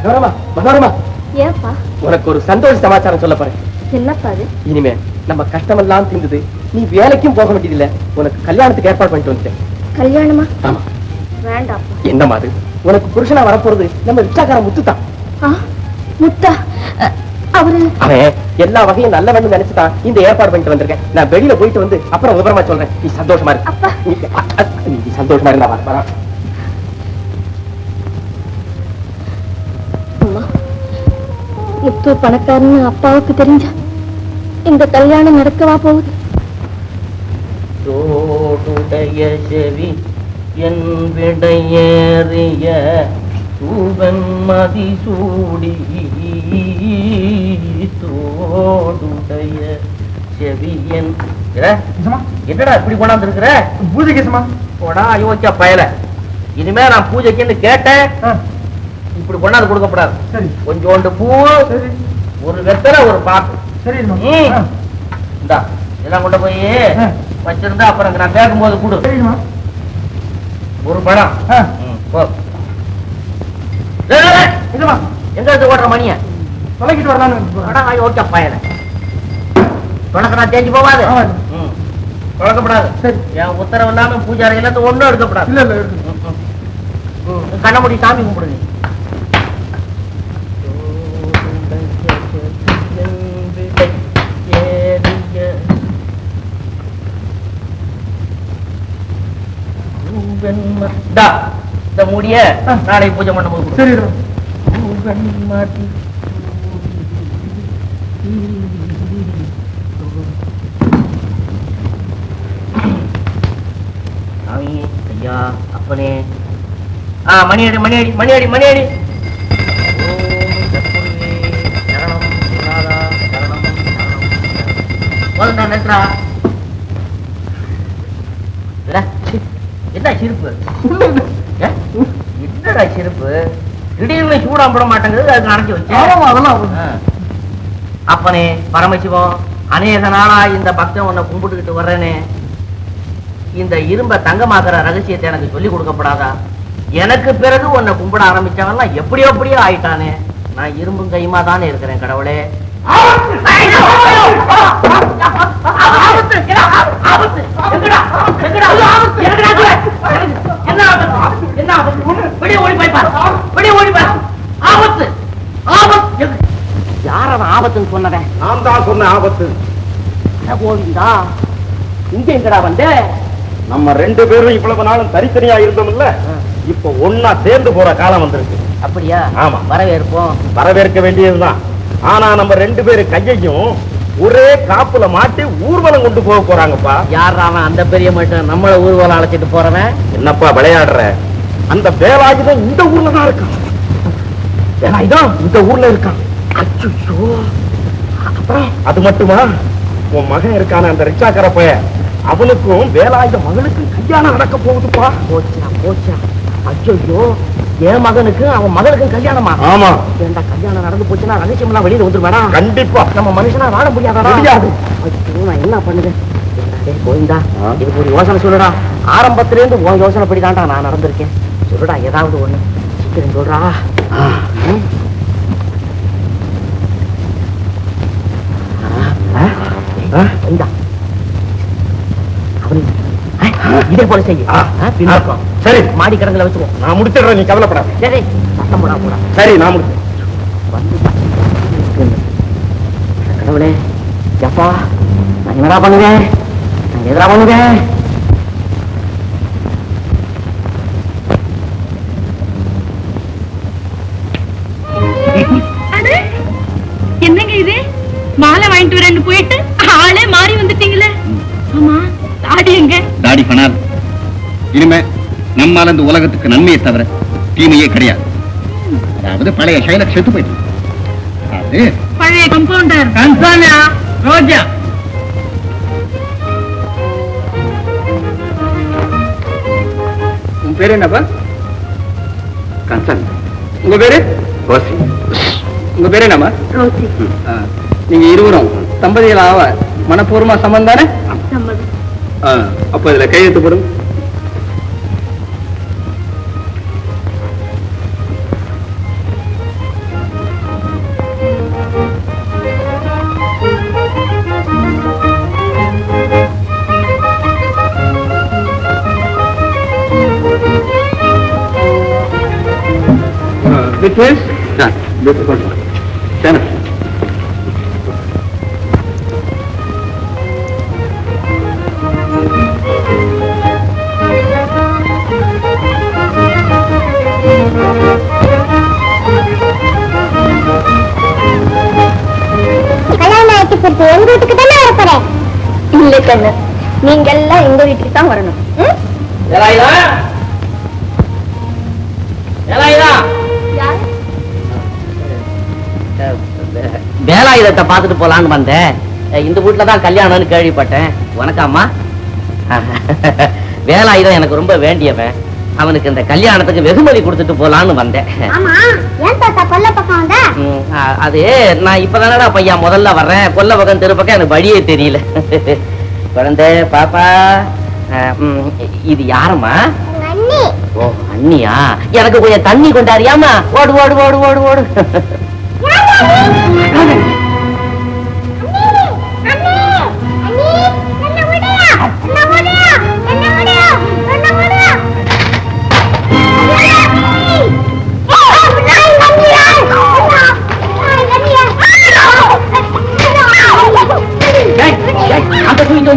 மனோரமா மனோரமா, ஏப்பா உனக்கு ஒரு சந்தோஷ சமாச்சாரம் சொல்ல போறேன். என்னப்பா அது? இனிமே நம்ம கஷ்டமெல்லாம் தீர்ந்தது. நீ வேலைக்கும் போக வேண்டியதில்லை. உனக்கு கல்யாணத்துக்கு ஏற்பாடு பண்ணிட்டு வந்துட்டேன். கல்யாணமா? ஆமா. வேண்டாப்பா. என்ன மாதிரி உனக்கு புருஷனா வரப்போறது நம்ம ரிச்சாக்கார முத்துத்தான். முத்தா? அவரு அவன் எல்லா வகையும் நல்லவன்னு நினைச்சுதான் இந்த ஏற்பாடு பண்ணிட்டு வந்திருக்கேன். நான் வெளியில போயிட்டு வந்து அப்புறம் விவரமா சொல்றேன். நீ சந்தோஷமா இருக்கு. நீ சந்தோஷமா இருந்தா வரப்பா. முத்து பணக்காரன்னு அப்பாவுக்கு தெரிஞ்சா இந்த கல்யாணம் நடக்கவா போகுது? தோடுடைய செவி என் விடையேறிய தூவன் மதி சூடி தோடுடைய செவியன். என்னடா இப்படி கொண்டாந்து இருக்கிற? பூஜைக்கு சும்மா போடா யோசிச்சா பயல. இனிமே நான் பூஜைக்குன்னு கேட்டேன், இப்படி கொண்டாந்து கொடுக்கப்படாது. கொஞ்சோண்டு பூ, ஒரு வெத்தலை, ஒரு பாட்டு. இந்தா இதெல்லாம் கொண்டு போய் வச்சிருந்தா அப்புறம் நான் கேட்கும் போது கொடு. ஒரு பழம். எங்க ஓடுற மணிய தொலைக்கிட்டு வரலாம். ஓகே பயல தொடக்க தேஞ்சு போவாது. தொடக்கப்படாது. என் உத்தரவு இல்லாம பூஜாரி எல்லாத்தையும் ஒன்றும் எடுக்கப்படாது. கண்ணமுடி சாமி கும்பிடுங்க. இந்த மூடிய நாளைக்கு பூஜை பண்ண போது சரி. ஐயா அப்பனே, மணியடி மணியடி மணியடி மணியடி. என்ன சிரிப்பு? என்னடா சிரிப்பு? திடீர்னு சூடாம்பட மாட்டேங்குது, அதுக்கு அடைச்சி வச்சேன். அப்பனே பரமசிவம், அநேக நாளா இந்த பக்தன் உன்னை கும்பிட்டுக்கிட்டு வர்றேனே, இந்த இரும்ப தங்கமாக்குற ரகசியத்தை எனக்கு சொல்லி கொடுக்கப்படாதா? எனக்கு பிறகு உன்னை கும்பிட ஆரம்பிச்சவன்லாம் எப்படியோ ஆயிட்டானே. நான் இரும்பும் கையுமா தானே இருக்கிறேன் கடவுளே. யார ஆபத்துன்னு சொன்னவன்? நான் தான் சொன்ன ஆபத்து. கோவிந்தா, இங்க எங்கடா வந்து? நம்ம ரெண்டு பேரும் இவ்வளவு நாளும் தனித்தனியா இருந்தோம்ல, இப்ப ஒன்னா சேர்ந்து போற காலம் வந்திருக்கு. அப்படியா? ஆமா. வரவேற்போம். வரவேற்க வேண்டியதுதான். ஆனா நம்ம ரெண்டு பேரு கையையும் ஒரே காப்புல மாட்டி ஊர்வலம் கொண்டு போக போறாங்கப்பா. யாரா அவன்? அந்த பெரிய மட்டும் நம்மள ஊர்வலம் அழைச்சிட்டு போறவன்? என்னப்பா விளையாடுற? அந்த வேலாயுதம் இந்த ஊர்ல தான் இருக்கான். வேலாயுதம் இந்த ஊர்ல இருக்கான். அச்சோ, அப்புறம் அது மட்டுமா, உன் மகன் இருக்கான அந்த ரிச்சாக்கார பையன், அவனுக்கும் வேலாயுத மகனுக்கும் கல்யாணம் நடக்க போகுதுப்பா. போச்சா போச்சா. அச்சோ, என் மகனுக்கும் அவன் மகனுக்கும் கல்யாணமா? ஆமா. ஏண்டா கல்யாணம் நடந்து போச்சுன்னா ரகசியம் எல்லாம் வெளியில வந்துருவாடா? கண்டிப்பா. நம்ம மனுஷனா வாழ முடியாதா? முடியாது. நான் என்ன பண்ணுவேன்? கோவிந்தா, இதுக்கு ஒரு யோசனை சொல்லுடா. ஆரம்பத்துல இருந்து உன் யோசனை படிதான்டா நான் நடந்திருக்கேன். சொல்லுடா ஏதாவது ஒண்ணு சீக்கிரம் சொல்றா. இதே போல செய்ய. சரி, மாடி கடங்களை வச்சுக்கோ. நான் முடிச்சிடுறேன், நீ கவலைப்படாத. சரி, சத்தம் போடா போடா. சரி, நான் முடிச்சேன். கடவுளே, எப்பா நான் என்னடா பண்ணுவேன்? நான் எதிரா பண்ணுவேன்? என்னங்க இது? மாலை வாங்கிட்டு வரேன்னு போயிட்டு ஆளே மாறி வந்துட்டீங்களே. ஆமா, தாடி எங்க? தாடி பணால். இனிமே நம்மால இந்த உலகத்துக்கு நன்மையை தவிர தீமையே கிடையாது. அதாவது பழைய சைலக் செத்து போயிட்டு, அது பழைய கம்பவுண்டர் ரோஜா. உன் பேரு என்னப்பா? கன்சன். உங்க பேரு? ரோசி. உங்க பேரு என்னம்மா? ரோசி. நீங்க இருவரும் தம்பதிகள் ஆவ மனப்பூர்வமா சம்மந்தம் தானே? அப்ப இதுல கையெழுத்து போடும். நிகேஷ் கல்யாணம் ஆயிட்டு போட்டு எங்க வீட்டுக்கு தானே வரப்போறேன். இல்ல கண்ணு, நீங்க எல்லாம் எங்க வீட்டுக்கு தான் வரணும். வேலாயுதத்தை பார்த்துட்டு போலான்னு வந்தேன். இந்த வீட்டுல தான் கல்யாணம்னு கேள்விப்பட்டேன். வணக்கம்மா. வேலாயுதம் எனக்கு ரொம்ப வேண்டியவன். அவனுக்கு இந்த கல்யாணத்துக்கு வெகுமதி கொடுத்துட்டு போலான்னு வந்தேன். ஆமா, ஏன் தாத்தா கொல்ல பக்கம் வந்த? அது நான் இப்பதானடா பையா முதல்ல வர்றேன். கொல்ல பக்கம் தெரு பக்கம் எனக்கு வழியே தெரியல. குழந்தை பாப்பா, இது யாரம்மா? அண்ணி. ஓ அண்ணியா? எனக்கு கொஞ்சம் தண்ணி கொண்டாரியாமா? ஓடு ஓடு ஓடு ஓடு ஓடு. அந்த தூக்கிட்டு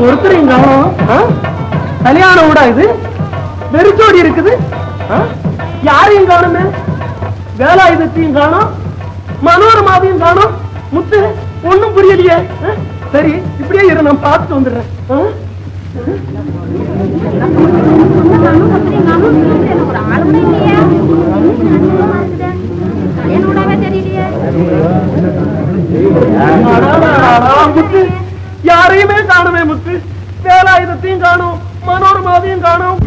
ஒருத்தரையும் காணோம். கல்யாணம் விட இது வெறிச்சோடி இருக்குது. யாரையும் காணுமே. வேலாயுதத்தையும் காணோம், மனோரமாவையும் காணோம். முத்து ஒண்ணும் புரியலையே. சரி, இப்படியே இரு, நான் பார்த்துட்டு வந்துடுறேன். முத்து யாரையுமே காணுமே. முத்து வேலாயுதத்தையும் காணும், மனோரமாவையும் காணும்.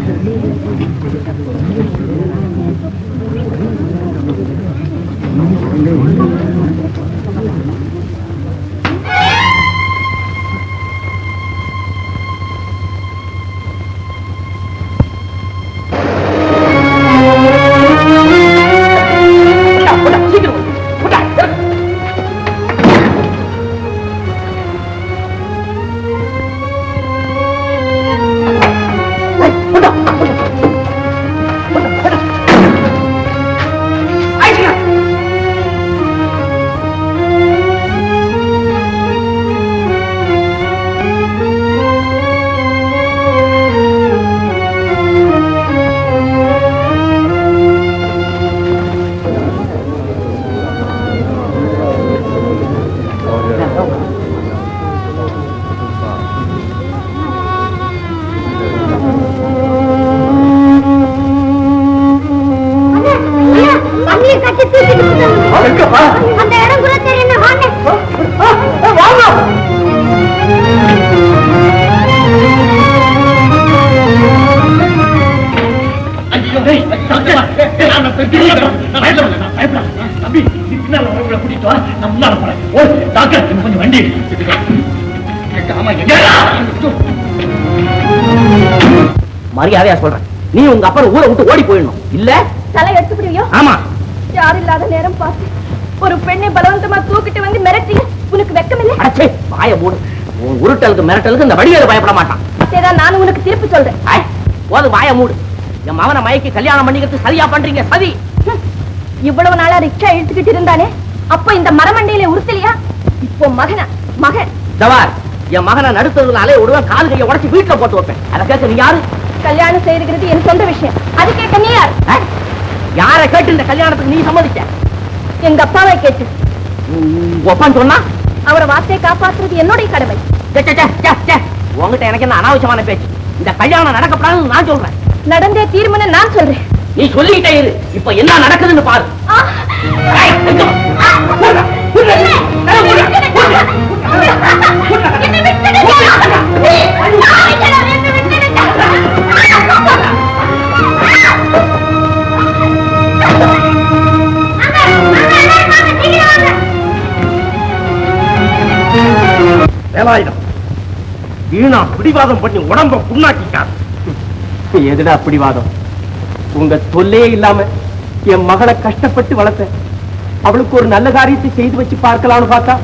தாலியை கட்டி தூக்கிட்டு போறாங்க. எங்கப்பா? அந்த இடம் கூட தெரியும். வாங்க. வாங்க. மரியாதையா சொல்றேன், நீ உங்க அப்பா ஊரை விட்டு ஓடி போயிடணும். இல்ல தலை எடுத்து விடுவியோ? ஆமா, யாரும் இல்லாத நேரம் பார்த்து ஒரு பெண்ணை பலவந்தமா தூக்கிட்டு வந்து மிரட்டி உனக்கு வெக்கமில்லை? அடச்சே, வாய மூடு. உன் உருட்டலுக்கு மிரட்டலுக்கு இந்த வடிவேல பயப்பட மாட்டான். சரிதான், நானும் உனக்கு திருப்பி சொல்றேன். போது வாய மூடு. என் மகனை மயக்கி கல்யாணம் பண்ணிக்கிறது சரியா பண்றீங்க சதி. இவ்வளவு நாளா ரிக்ஷா இழுத்துக்கிட்டு இருந்தானே, அப்ப இந்த மரமண்டையில உறுத்தலையா? இப்போ மகன் ஜவார், என் மகனை நடுத்ததுல அலைய விடுவேன், கால் கையை உடச்சு வீட்டுல போட்டு வைப்பேன். அதை கேட்க நீ யாரு? கல்யாணம் செய்திருக்கிறது என் சொந்த விஷயம். அது கேட்க நீ யார்? யாரை கேட்டு இந்த கல்யாணத்துக்கு நீ சம்மதிச்ச? எங்க அப்பாவை கேட்டு. ஒப்பான்னு சொன்னா அவரை வார்த்தையை காப்பாற்றுறது என்னுடைய கடமை. உங்ககிட்ட எனக்கு என்ன அனாவசியமான பேச்சு? இந்த கல்யாணம் நடக்கப்படாதுன்னு நான் சொல்றேன். நடந்தே தீர்மானு நான் சொல்றேன். நீ சொல்லிக்கிட்டே இரு, இப்ப என்ன நடக்குதுன்னு பாரு. வேலாயுதம், வீணா பிடிவாதம் பண்ணி உடம்ப புண்ணாக்கிட்டார். எதுடா பிடிவாதம்? உங்க தொல்லையே இல்லாம என் மகளை கஷ்டப்பட்டு வளர்த்தேன். அவளுக்கு ஒரு நல்ல காரியத்தை செய்து வச்சு பார்க்கலாம்னு பார்த்தா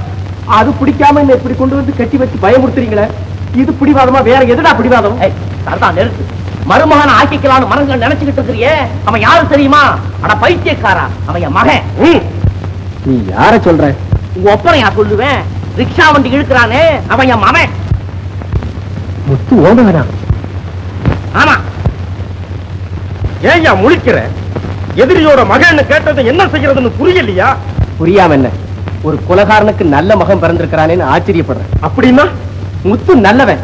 அது பிடிக்காம என்ன இப்படி கொண்டு வந்து கட்டி வச்சு பயமுறுத்துறீங்களே, இது பிடிவாதமா? வேற எதுடா பிடிவாதம்? நிறுத்து. மருமகனை ஆக்கிக்கலான்னு மனசுல நினைச்சுக்கிட்டு இருக்கிறியே, அவன் யாரு தெரியுமா? அட பைத்தியக்காரா, அவன் என் மகன். நீ யார சொல்ற? உங்க ஒப்பனையா சொல்லுவேன்? ரிக்ஷா வண்டி இழுக்கிறானே, அவன் என் மகன். முத்து ஓடுறா? ஆமா. ஏன் முழிக்கிற? எதிரியோட மகன் கேட்டது என்ன செய்யறதுன்னு புரியலையா? புரியாம என்ன? ஒரு குலகாரனுக்கு நல்ல மகன் பிறந்திருக்கிறானேன்னு ஆச்சரியப்படுறேன். அப்படின்னா முத்து நல்லவன்,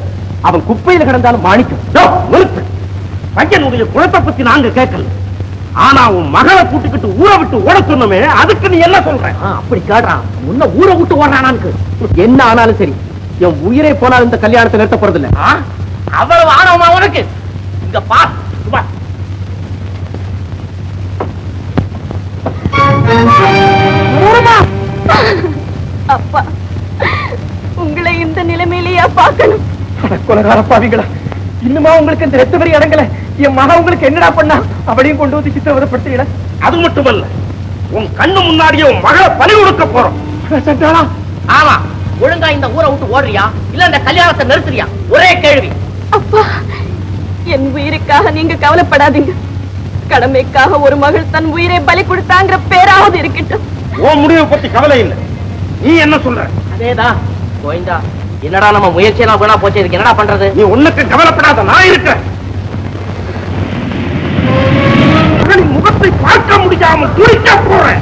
அவன் குப்பையில கிடந்தாலும் மாணிக்கம். பையனுடைய குலத்தை பத்தி நாங்க கேட்கல, ஆனா உன் மகளை கூட்டிக்கிட்டு ஊரை விட்டு ஓட சொன்னமே, அதுக்கு நீ என்ன சொல்ற? அப்படி கேடுறான், முன்ன ஊரை விட்டு ஓடுறானான்னு. என்ன ஆனாலும் சரி, என் உயிரை போனாலும் இந்த கல்யாணத்தை நிறுத்த போறது இல்ல. அவ்வளவு ஆனவமா உனக்கு? இங்க பார். அப்பா, உங்களை இந்த நிலைமையிலேயா பார்க்கணும்? கொலகார பாவிகளா, இன்னுமா உங்களுக்கு இந்த ரெத்து வரி அடங்கல? என் மகன் உங்களுக்கு என்னடா பண்ணா? அவளையும் கொண்டு வந்து சித்திரவதைப்படுத்தீங்களா? அது மட்டுமல்ல, உன் கண்ணு முன்னாடியே உன் மகளை பலி கொடுக்க போறோம். ஆமா, ஒழுங்கா இந்த ஊரை விட்டு ஓடுறியா இல்ல இந்த கல்யாணத்தை நிறுத்துறியா? ஒரே கேள்வி. அப்பா, என் உயிருக்காக நீங்க கவலைப்படாதீங்க. கடமைக்காக ஒரு மகள் தன் உயிரை பலி கொடுத்தாங்கிற பேராவது இருக்கட்டும். உன் முடிவை பத்தி கவலை இல்லை. நீ என்ன சொல்ற? அதேதான் கோயிந்தா. என்னடா நம்ம முயற்சியெல்லாம் வீணா போச்சு, இதுக்கு என்னடா பண்றது? நீ உன்னுக்கு கவலைப்படாத, நான் இருக்கேன். முகத்தை பார்க்க முடியாமல் துடிக்க போறேன்.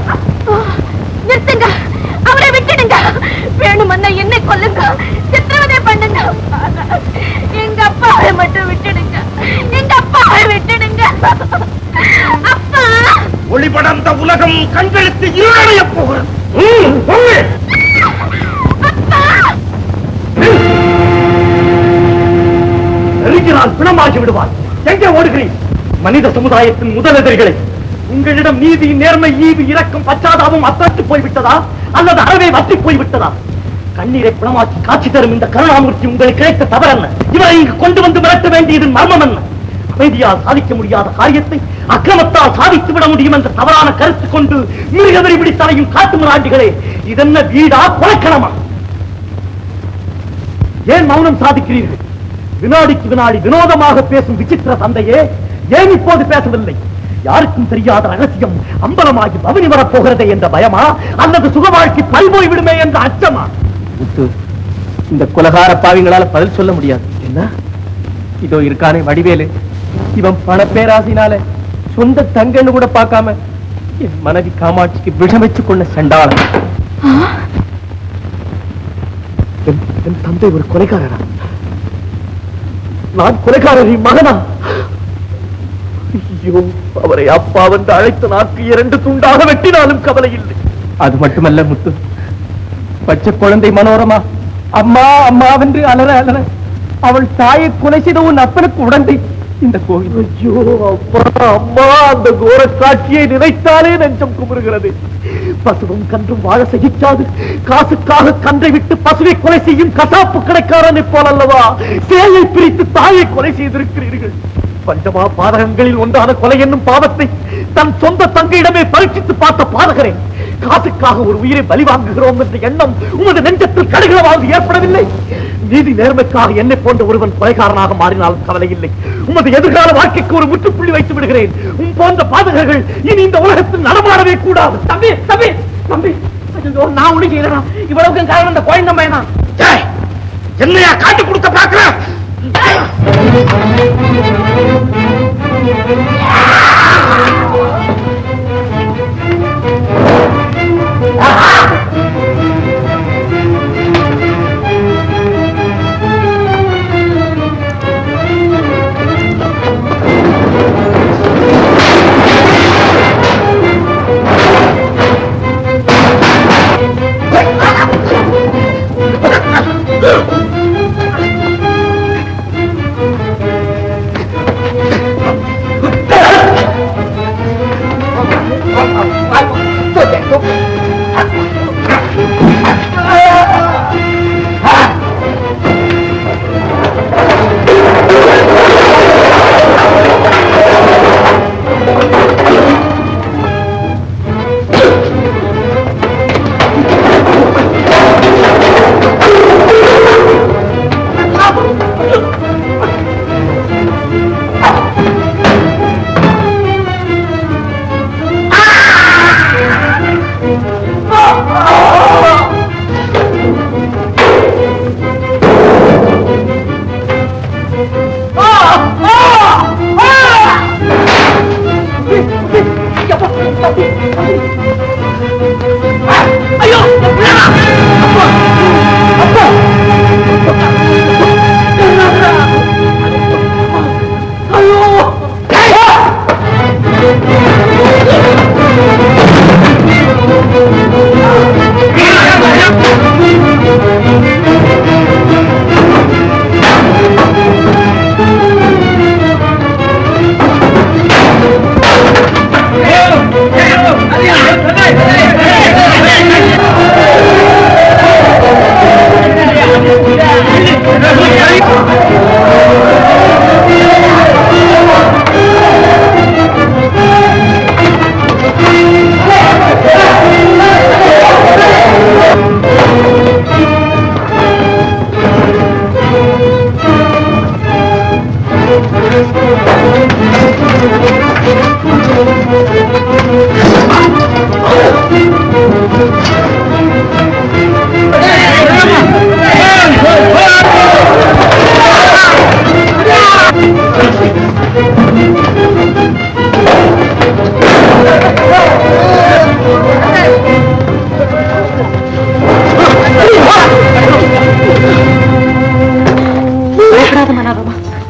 நிறுத்துங்க, அவரை விட்டுடுங்க. வேணுமன்னா என்னை கொல்லுங்க, சித்திரவதை பண்ணுங்க. எங்க அப்பாவை மட்டும் விட்டுடுங்க, எங்க அப்பாவை விட்டுடுங்க. அப்பா, ஒளிபடர்ந்த உலகம் கண்களுக்கு இருளடைய போகிறது. நெருங்கினால் பிணமாகி விடுவார். எங்கே ஓடுகிறீர்? மனித சமுதாயத்தின் முதலெதிரிகளை, உங்களிடம் நீதி, நேர்மை, ஈவு, இரக்கம், பச்சாதாபம் அத்தட்டு போய்விட்டதா அல்லது அறவே வற்றி போய்விட்டதா? கண்ணீரை பிணமாக்கி காட்சி தரும் இந்த கருணாமூர்த்தி உங்களுக்கு கிடைத்த தவறென்ன? இவரை இங்கு கொண்டு வந்து மிரட்ட வேண்டியது மர்மம் என்ன? அமைதியால் சாதிக்க முடியாத காரியத்தை அக்கிரமத்தால் சாதித்து விட முடியும் என்ற தவறான கருத்து கொண்டு மிருகவெறி பிடித்தலையும் காட்டு மிராண்டிகளே, இதென்ன வீடா கொலைக்களமா? ஏன் மௌனம் சாதிக்கிறீர்கள்? வினாடிக்கு வினாடி வினோதமாக பேசும் விசித்திர தந்தையே, ஏன் இப்போது பேசவில்லை? யாருக்கும் தெரியாத ரகசியம் அம்பலமாகி பவனி வரப்போகிறதே என்ற பயமா அல்லது சுகவாழ்க்கை பல்போய் விடுமே என்ற அச்சமா? முத்து, இந்த குலகார பாவிங்களால பதில் சொல்ல முடியாது. என்ன? இதோ இருக்கானே வடிவேலு, இவன் பண பேராசினால சொந்த தங்கன்னு கூட பார்க்காம என் மனைவி காமாட்சிக்கு விஷம் வச்சு கொண்ட சண்டாளன். என் தந்தை ஒரு கொலைகாரரா? நான் கொலைகாரரின் மகனா? ஐயோ, அவரை அப்பா வந்து அழைத்து நாக்கு 2 துண்டாக வெட்டினாலும் கவலை இல்லை. அது மட்டுமல்ல முத்து, பச்சை குழந்தை மனோரமா அம்மா அம்மாவென்று அலற அலற அவள் தாயை கொலை செய்த உன் அப்பனுக்கு உடந்தை இந்த கோவில். ஐயோ அம்மா அம்மா, அந்த கோர காட்சியை நினைத்தாலே நெஞ்சம் குமுறுகிறது. பசுவும் கன்றும் வாழ சகிக்காது காசுக்காக கன்றை விட்டு பசுவை கொலை செய்யும் கசாப்பு கடைக்காரனை போலல்லவா சேயை பிரித்து தாயை கொலை செய்திருக்கிறீர்கள். பஞ்சமா பாதகங்களில் ஒன்றான கொலை என்னும் பாவத்தை தன் சொந்த தங்கையிடமே பரீட்சித்து பார்த்த பாதகரே, காசுக்காக ஒரு உயிரை பலி வாங்குகிறோம் என்ற எண்ணம் உமது நெஞ்சத்தில் கடுகளவாவது ஏற்படவில்லை? நீதி நேர்மைக்காக என்னை போன்ற ஒருவன் கொலைகாரனாக மாறினாலும் கவலை இல்லை. உமது எதிர்கால வாழ்க்கைக்கு ஒரு முற்றுப்புள்ளி வைத்து விடுகிறேன். உன் போன்ற பாதகர்கள் இனி இந்த உலகத்தில் நடமாடவே கூடாது. தம்பி தம்பி தம்பி, நான் ஒண்ணு செய்யறேன். இவ்வளவுக்கு காரணம் அந்த குழந்தை பையனா? என்னையா காட்டி கொடுக்க பாக்குற?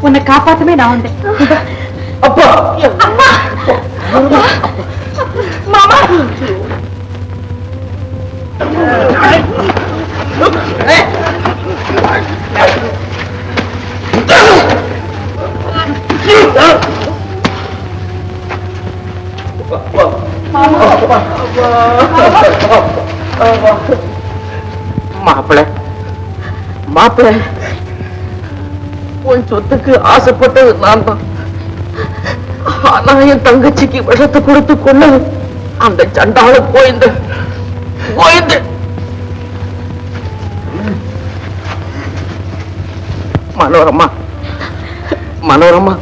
உன்னை காப்பாத்தமே நான் வந்தேன். அப்பா மாமா, மாப்பிள்ளை மாப்பிள்ளை, உன் சொத்துக்கு ஆசைப்பட்டது நான் தான். ஆனா என் தங்கச்சிக்கு விஷத்தை கொடுத்து கொண்டது அந்த சண்டாள கோயந்து. மனோரமா மனோரமா,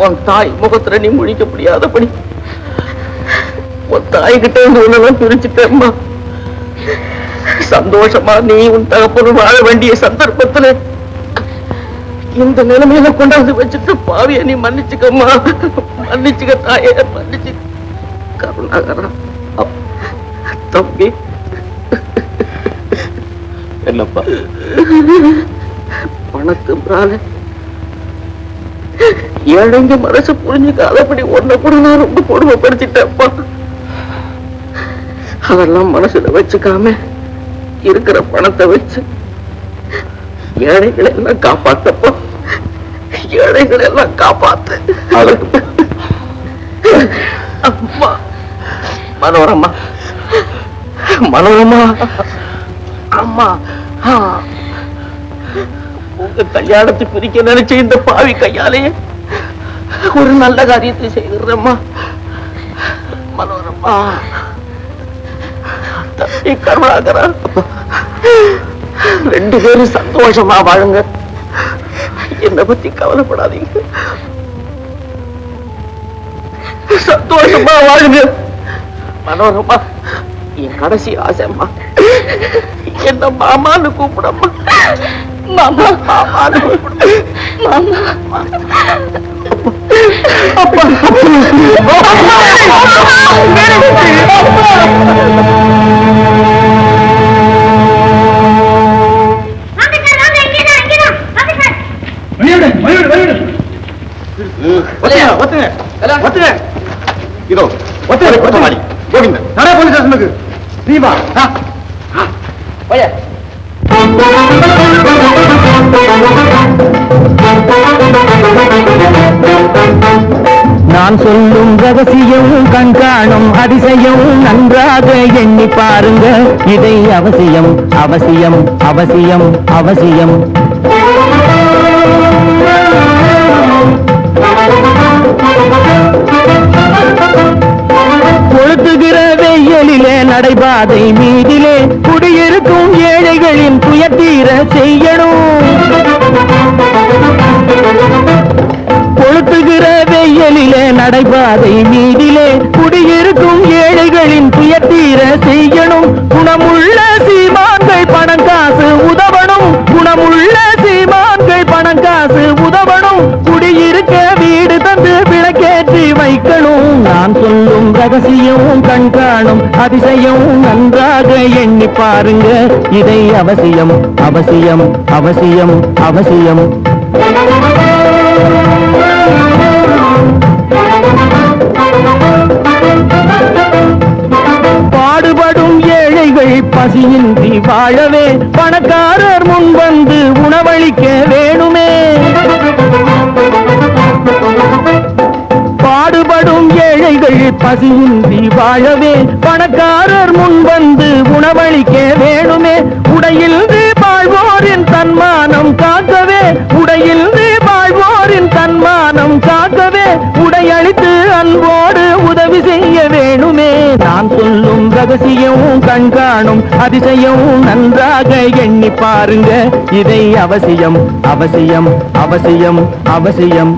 உன் தாய் முகத்துல நீ முழிக்க முடியாதபடி உன் தாய்கிட்ட இருந்து உன்னெல்லாம் பிரிச்சுட்டேம்மா. சந்தோஷமா நீ உன் தகப்பனும் வாழ வேண்டிய சந்தர்ப்பத்துல இந்த நிலைமையில கொண்டாந்து வச்சுட்டு பாவிய நீ மன்னிச்சுக்கம்மா. மன்னிச்சுக்க தாயே, மன்னிச்சு. கருணாகரா தம்பி, என்னப்பா பணத்து ஏழைங்க மனசு புரிஞ்சுக்காதபடி ஒன்ன கூட நான் ரொம்ப கொடுமைப்படுத்திட்டேன்ப்பா. அதெல்லாம் மனசுல வச்சுக்காம இருக்கிற பணத்தை வச்சு ஏழைகளை எல்லாம் காப்பாத்தப்போ, ஏழைகளை எல்லாம் காப்பாத்து. அம்மா, மனோரமா, மனோரமா, அம்மா, உங்க கல்யாணத்தை பிரிக்க நினைச்ச இந்த பாவி கையாலேயே ஒரு நல்ல காரியத்தை செய்கிறேம்மா. மனோரமா, தம்பி கருணாகரா, 2 பேரும் சந்தோஷமா வாழுங்க. என்னை பத்தி கவலைப்படாதீங்க, சந்தோஷமா வாழுங்க. மனோரமா, என் கடைசி ஆசைம்மா, என்ன மாமான்னு கூப்பிடம்மா. மாமா, மாமான்னு கூப்பிடு. மாமா, அப்பா, இதோ ஒத்துமாடி கோவிந்தன் நடை போலீஸ் ஸ்டேஷனுக்கு. தீபா நான் சொல்லும் ரகசியம் கண்காணும் அதிசயம் நன்றாக எண்ணி பாருங்க. இதை அவசியம் அவசியம் அவசியம் அவசியம். கொளுத்துகிற வெயிலிலே நடைபாதை மீதிலே குடியிருக்கும் ஏழைகளின் துயத்தீர செய்யணும். கொளுத்துகிற வெயிலிலே நடைபாதை மீதிலே குடியிருக்கும் ஏழைகளின் துயத்தீர செய்யணும். குணமுள்ள சீமான்கள் பணம் காசு உதவணும். குணமுள்ள சீமான்கள் பணம் காசு உதவணும். குடியிருக்க வீடு தந்து விளக்கேற்றி வைக்கணும். நான் சொல்லும் ரகசியம் கண்காணும் அதிசயம் நன்றாக எண்ணி பாருங்க. இதை அவசியம் அவசியம் அவசியம் அவசியம். பாடுபடும் ஏழைகள் பசியின்றி வாழவே பணக்காரர் முன் வந்து உணவளிக்க வேணுமே. பாடுபடும் ஏழைகள் பசியின்றி வாழவே பணக்காரர் முன் வந்து உணவளிக்க வேணுமே. உடையில் வாழ்வோரின் தன்மானம் காக்கவே, உடையில் வாழ்வோரின் தன்மானம் காக்கவே உடையளித்து அன்போடு உதவி செய்ய வேணுமே. நான் சொல்லும் ரகசியம் கண்காணும் அதிசயம் நன்றாக எண்ணி பாருங்க. இதை அவசியம் அவசியம் அவசியம் அவசியம்.